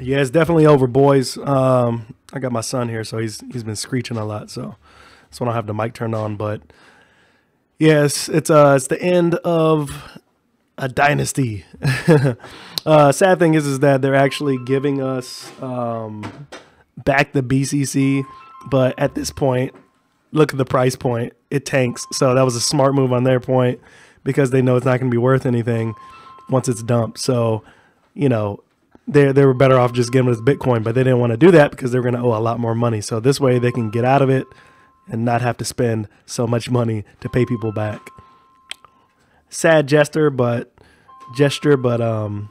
Yeah, it's definitely over, boys. I got my son here, so he's been screeching a lot, so I don't have the mic turned on. But yes, it's the end of a dynasty. Sad thing is that they're actually giving us back the BCC, but at this point, look at the price point. It tanks. So that was a smart move on their point because they know it's not going to be worth anything once it's dumped. So, you know, they were better off just giving us Bitcoin, but they didn't want to do that because they were going to owe a lot more money. So this way they can get out of it and not have to spend so much money to pay people back. Sad gesture, but you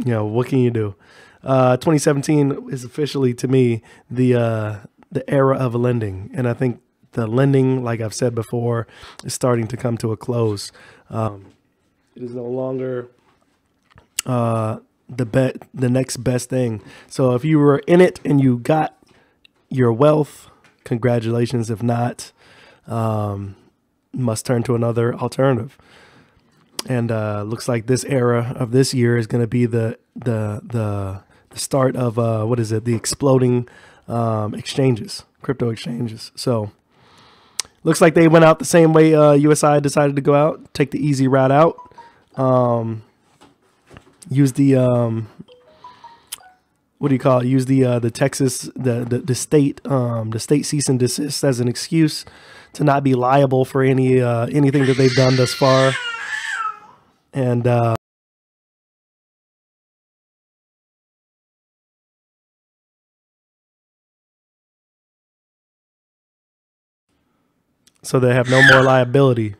know, what can you do? 2017 is officially, to me, the era of lending, and I think the lending, like I've said before, is starting to come to a close. It is no longer the next best thing. So if you were in it and you got your wealth, congratulations. If not, must turn to another alternative. And looks like this era of this year is going to be the start of what is it? The exploding exchanges, crypto exchanges. So looks like they went out the same way USI decided to go out, take the easy route out. Use the what do you call it? Use the Texas the state cease and desist as an excuse to not be liable for anything that they've done thus far. And so they have no more liability.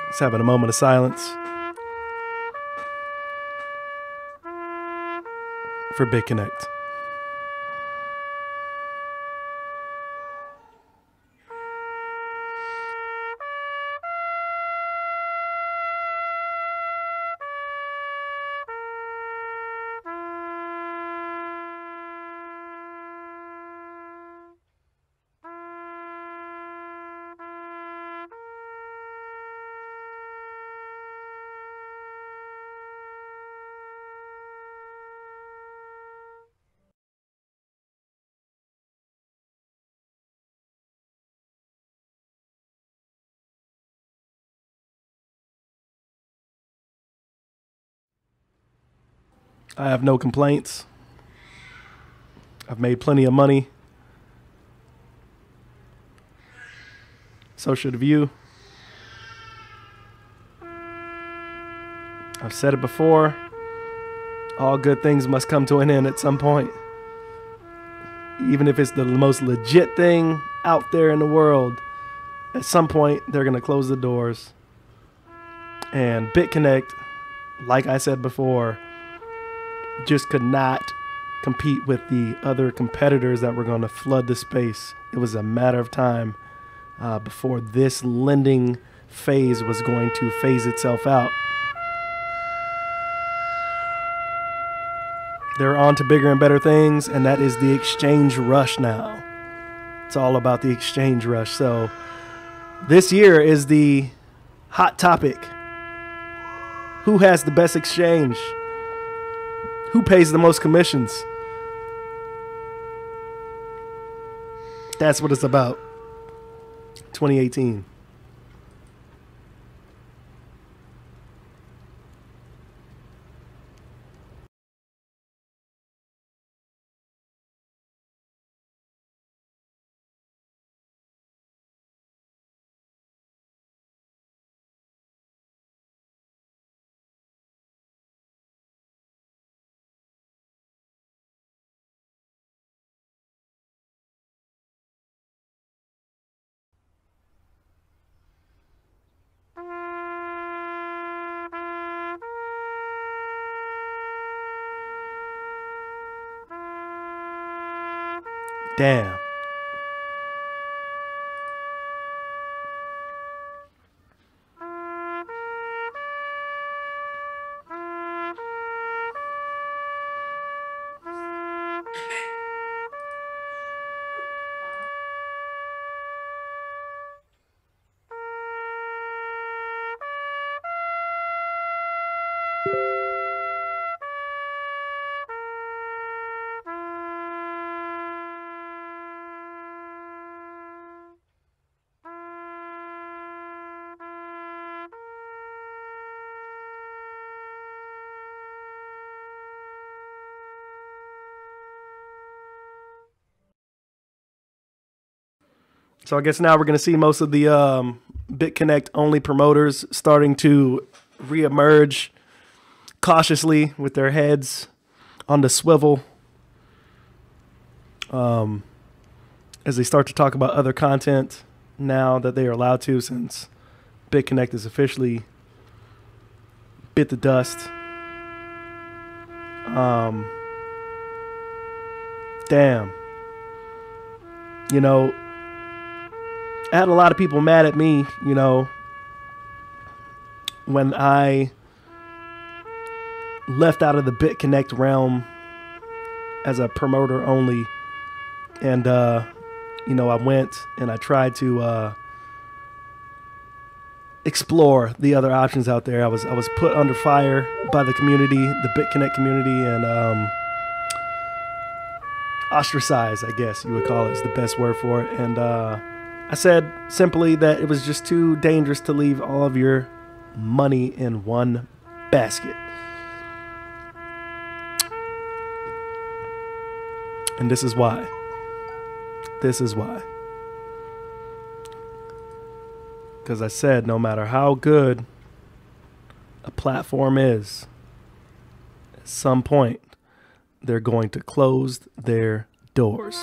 Let's have a moment of silence for Bitconnect. I have no complaints. I've made plenty of money. So should have you. I've said it before. All good things must come to an end at some point. Even if it's the most legit thing out there in the world, at some point they're going to close the doors. And Bitconnect, like I said before, just could not compete with the other competitors that were going to flood the space. It was a matter of time before this lending phase was going to phase itself out. They're on to bigger and better things, and that is the exchange rush now. It's all about the exchange rush. So this year is the hot topic. Who has the best exchange? Who pays the most commissions? That's what it's about. 2018. Damn. So I guess now we're going to see most of the Bitconnect only promoters starting to reemerge cautiously with their heads on the swivel as they start to talk about other content now that they are allowed to, since Bitconnect is officially bit the dust. Damn. You know, I had a lot of people mad at me, you know, when I left out of the Bitconnect realm as a promoter only. And, you know, I went and I tried to explore the other options out there. I was put under fire by the community, the Bitconnect community, and ostracized, I guess you would call it, is the best word for it. And I said simply that it was just too dangerous to leave all of your money in one basket. And this is why. This is why. Because I said no matter how good a platform is, at some point they're going to close their doors.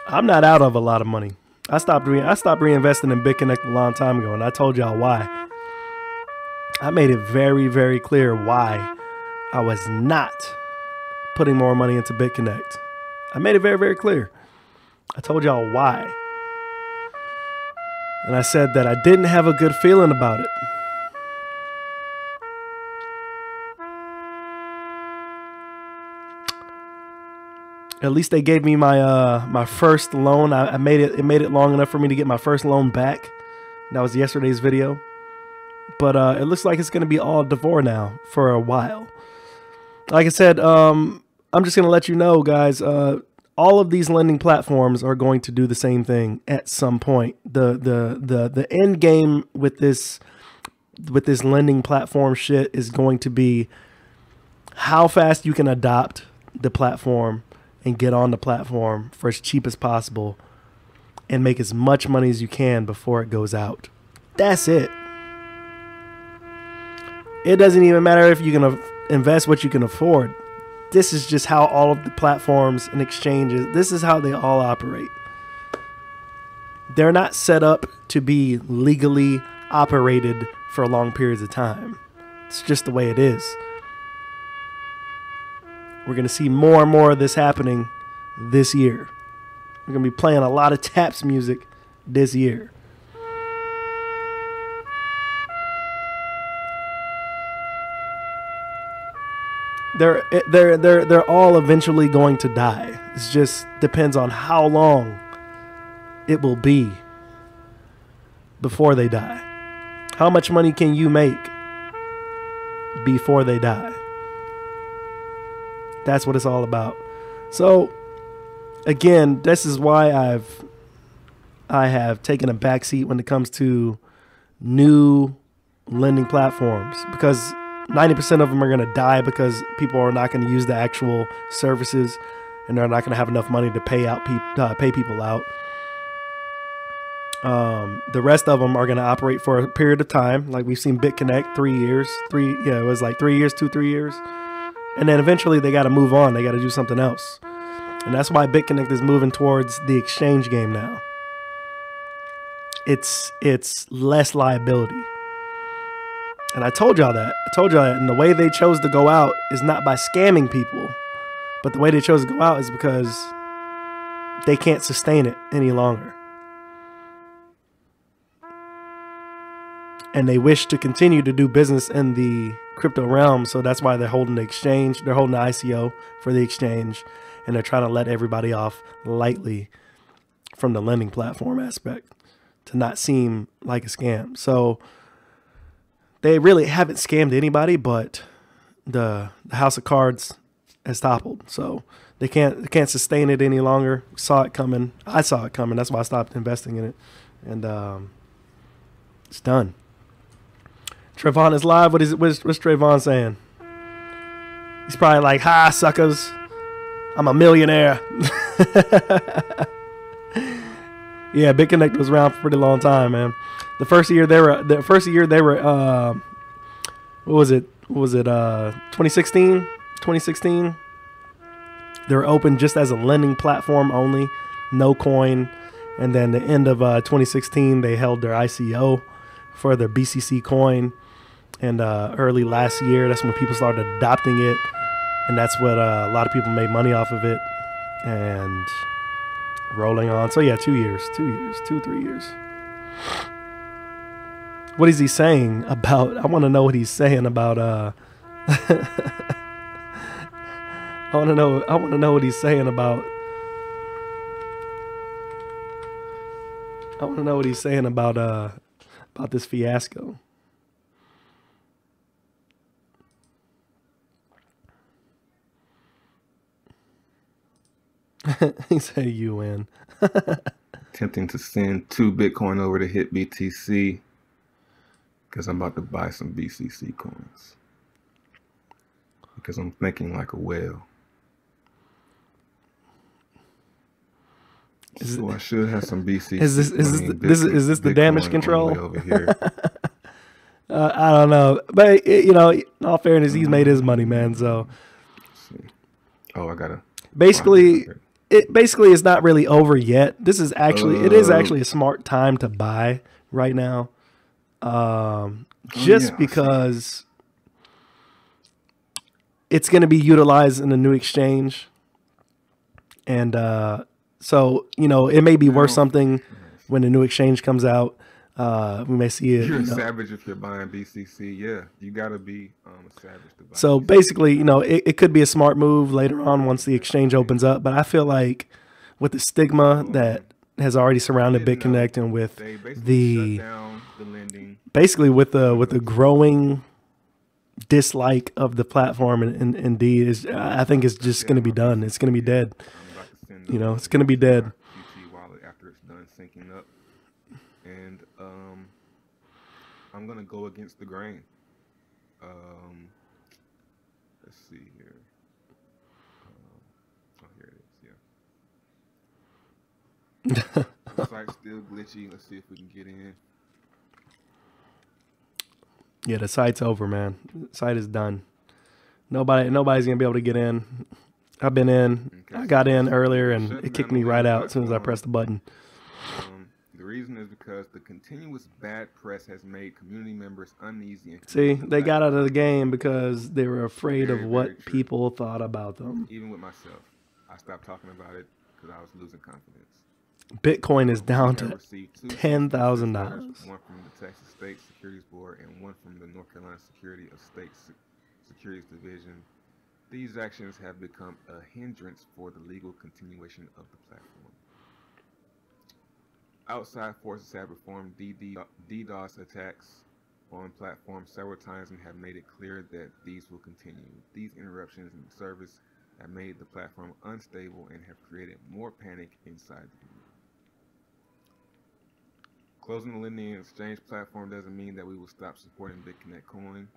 I'm not out of a lot of money. I stopped reinvesting in Bitconnect a long time ago, and I told y'all why. I made it very, very clear why I was not putting more money into Bitconnect. I made it very, very clear. I told y'all why. And I said that I didn't have a good feeling about it. At least they gave me my my first loan. I made it long enough for me to get my first loan back. That was yesterday's video. But it looks like it's going to be all DeVore now for a while. Like I said, I'm just going to let you know, guys, all of these lending platforms are going to do the same thing at some point. The end game with this lending platform shit is going to be how fast you can adopt the platform and get on the platform for as cheap as possible and make as much money as you can before it goes out. That's it. It doesn't even matter if you can invest what you can afford. This is just how all of the platforms and exchanges, this is how they all operate. They're not set up to be legally operated for long periods of time. It's just the way it is. We're going to see more and more of this happening this year. We're going to be playing a lot of taps music this year. They're all eventually going to die. It just depends on how long it will be before they die. How much money can you make before they die? That's what it's all about. So again, this is why I have taken a backseat when it comes to new lending platforms, because 90% of them are going to die because people are not going to use the actual services, and they're not going to have enough money to pay people out. The rest of them are going to operate for a period of time, like we've seen Bitconnect, 3 years. It was like 3 years, 3 years, and then eventually they got to move on. They got to do something else, and that's why Bitconnect is moving towards the exchange game now. It's less liability. And I told y'all that. And the way they chose to go out is not by scamming people, but the way they chose to go out is because they can't sustain it any longer. And they wish to continue to do business in the crypto realm, so that's why they're holding the exchange. They're holding the ICO for the exchange, and they're trying to let everybody off lightly from the lending platform aspect to not seem like a scam. So they really haven't scammed anybody, but the house of cards has toppled. So they can't sustain it any longer. Saw it coming. I saw it coming. That's why I stopped investing in it. And it's done. Trevon is live. What's Trevon saying? He's probably like, "Hi, suckers. I'm a millionaire." Yeah, Bitconnect was around for a pretty long time, man. The first year they were what was it? 2016? 2016? They were open just as a lending platform only, no coin. And then the end of 2016, they held their ICO for their BCC coin. And early last year, that's when people started adopting it. And that's what a lot of people made money off of it. And rolling on. So yeah, 2 years, 3 years. What is he saying about, I want to know what he's saying about, I want to know what he's saying about, about this fiasco. He said UN. Attempting to send 2 Bitcoin over to hit BTC because I'm about to buy some BCC coins because I'm thinking like a whale. So I should have some BCC. Is this the damage control over here? I don't know, but in all fairness, he's made his money, man. So let's see. Oh, I gotta basically. It basically is not really over yet. This is actually it is actually a smart time to buy right now, because it's going to be utilized in a new exchange, and so it may be worth something when the new exchange comes out. We may see it. You're a savage if you're buying BCC. Yeah, you gotta be a savage to buy. So basically, it could be a smart move later on once the exchange opens up. But I feel like with the stigma that has already surrounded Bitconnect and with the basically with the growing dislike of the platform and indeed I think it's just going to be done. It's going to be dead. It's going to be dead. After it's done syncing up. And I'm gonna go against the grain. Let's see here. Oh, here it is. Yeah. The site's still glitchy. Let's see if we can get in. Yeah, the site's over, man. The site is done. Nobody's gonna be able to get in. I've been in. Okay, I got in so earlier, we're and shutting it kicked down me the right legal out as soon as I platform. pressed the button. The reason is because the continuous bad press has made community members uneasy. And See, committed to they got out of the platform. game because they were afraid Very, of very what true. people thought about them. Even with myself, I stopped talking about it because I was losing confidence. Bitcoin is We down have to received two $10,000. one from the Texas State Securities Board and one from the North Carolina Security of State Securities Division. These actions have become a hindrance for the legal continuation of the platform. Outside forces have performed DDoS attacks on platforms several times and have made it clear that these will continue. These interruptions in service have made the platform unstable and have created more panic inside the community. Closing the lending and exchange platform doesn't mean that we will stop supporting Bitconnect coin.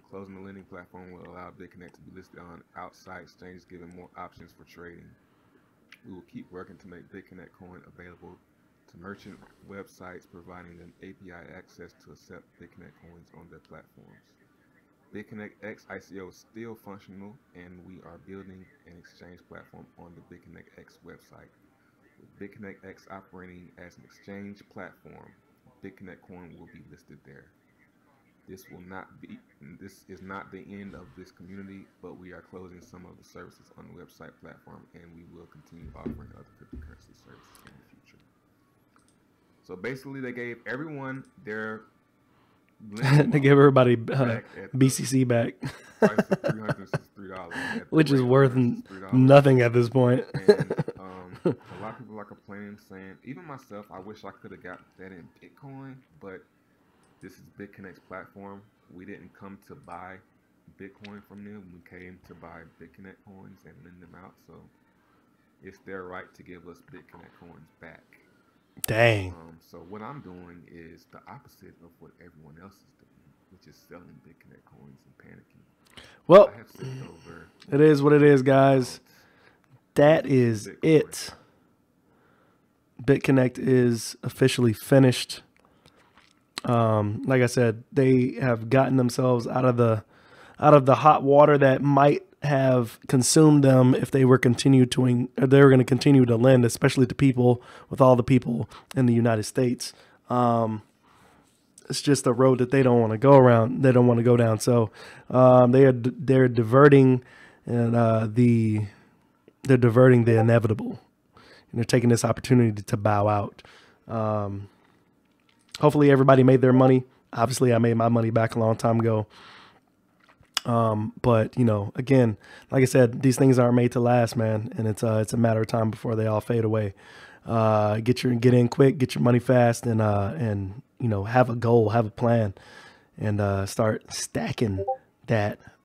Closing the lending platform will allow Bitconnect to be listed on outside exchanges, giving more options for trading. We will keep working to make Bitconnect coin available to merchant websites, providing them API access to accept Bitconnect coins on their platforms. Bitconnect X ICO is still functional, and we are building an exchange platform on the Bitconnect X website. With Bitconnect X operating as an exchange platform, Bitconnect coin will be listed there. This is not the end of this community, but we are closing some of the services on the website platform, and we will continue offering other cryptocurrency services in the future. So basically, they gave everyone their They gave everybody BCC back, price of $363, which is worth $3. nothing at this point. And a lot of people are complaining, saying, even myself, I wish I could have got that in Bitcoin, but this is Bitconnect's platform. We didn't come to buy Bitcoin from them. We came to buy Bitconnect coins and lend them out. So it's their right to give us Bitconnect coins back. Dang. So what I'm doing is the opposite of what everyone else is doing, which is selling Bitconnect coins and panicking. Well, I have sent over it is what it is, guys. That is Bitcoin. it. Bitconnect is officially finished. Like I said, they have gotten themselves out of the hot water that might have consumed them if they were going to continue to lend, especially to people, with all the people in the United States. It's just a road that they don't want to go around. They don't want to go down. So they're diverting, and they're diverting the inevitable, and they're taking this opportunity to bow out. Hopefully everybody made their money. Obviously, I made my money back a long time ago. But again, like I said, these things aren't made to last, man, and it's a matter of time before they all fade away. Get in quick, get your money fast, and have a goal, have a plan, and start stacking that